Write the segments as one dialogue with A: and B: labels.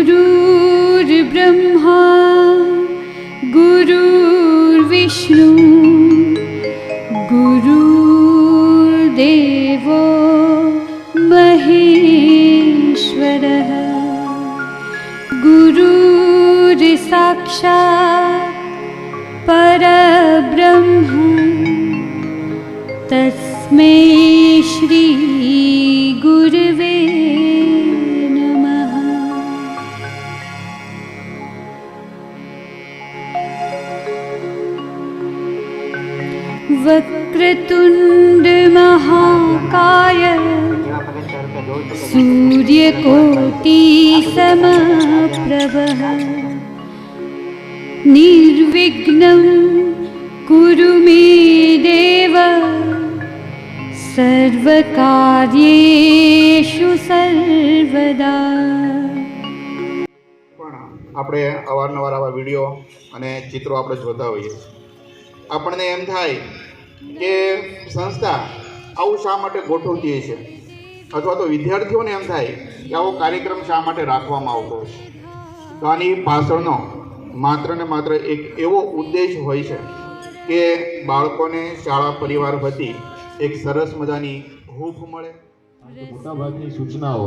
A: गुरुर्ब्रह्मा गुरुर्विष्णु गुरुर्देवो महेश्वरः गुरुर्साक्षात् परब्रह्म तस्मै श्री गुरुवे नमः। वक्रतुंड महाकाय सूर्यकोटि समप्रभः निर्विघ्नं कुरु मे देव સર્વકાર્યેષુ સર્વદા.
B: પણ આપણે અવારનવાર આવા વિડીયો અને ચિત્રો આપણે જોતા હોઈએ. આપણને એમ થાય કે સંસ્થા આવું શા માટે ગોઠવતી છે, અથવા તો વિદ્યાર્થીઓને એમ થાય કે આવો કાર્યક્રમ શા માટે રાખવામાં આવતો છે. તો આની પાછળનો માત્ર ને માત્ર એક એવો ઉદ્દેશ હોય છે કે બાળકોને શાળા પરિવાર વતી એક સરસ મજાની હૂંફ મળે.
C: મોટાભાગની સૂચનાઓ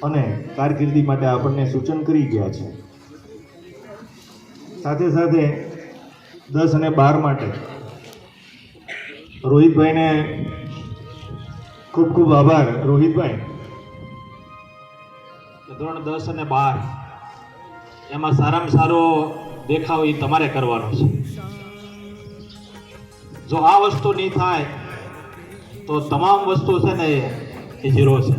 C: અને કારકિર્દી માટે આપણને સૂચન કરી ગયા છે. સાથે સાથે 10 અને 12 માટે રોહિતભાઈને ખૂબ ખૂબ આભાર. રોહિતભાઈ, ધોરણ 10 અને 12 એમાં સારામાં સારો દેખાવ એ તમારે કરવાનો છે. જો આ વસ્તુ નહીં થાય તો તમામ વસ્તુ છે ને એ ઝીરો છે.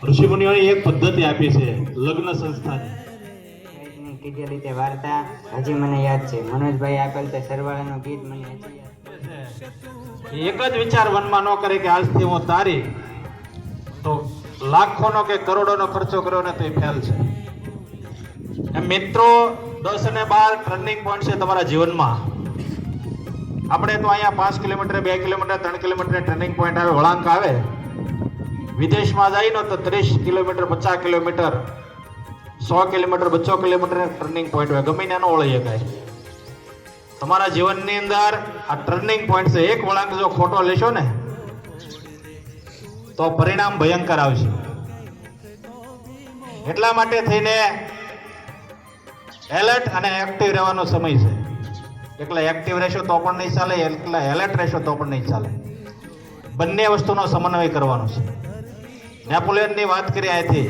C: ઋષિમુનિઓની એક પદ્ધતિ આપી છે લગ્ન સંસ્થાની.
D: કીધેલી તે વાર્તા હજી મને યાદ છે. મનોજભાઈ આપેલ તે સરવાળાનું ગીત મને હજી યાદ.
C: એક જ વિચાર મનમાં ન કરે કે આજથી હું તારી તો લાખોનો કે કરોડોનો ખર્ચો કર્યો ને તો એ ફેલ છે. એમ મિત્રો 10 અને 12 ટર્નિંગ પોઈન્ટ છે તમારા જીવનમાં. આપણે તો અહીંયા 5 kilometre 2 kilometre 3 kilometre turning point આવે, વળાંક આવે. વિદેશમાં જઈને તો 30 kilometre 50 kilometre 100 kilometre 200 kilometre turning point હોય, ગમે એનો ઓળખી શકાય. તમારા જીવનની અંદર આ ટર્નિંગ પોઈન્ટ છે. એક વળાંક જો ખોટો લેશો ને તો પરિણામ ભયંકર આવશે. એટલા માટે થઈને એલર્ટ અને એક્ટિવ રહેવાનો સમય છે. એકલા એક્ટિવ રહેશો તો પણ નહીં ચાલે, એકલા એલર્ટ રહેશો તો પણ નહીં ચાલે. બંને વસ્તુનો સમન્વય કરવાનો છે. નેપોલિયનની વાત કરી અહીંથી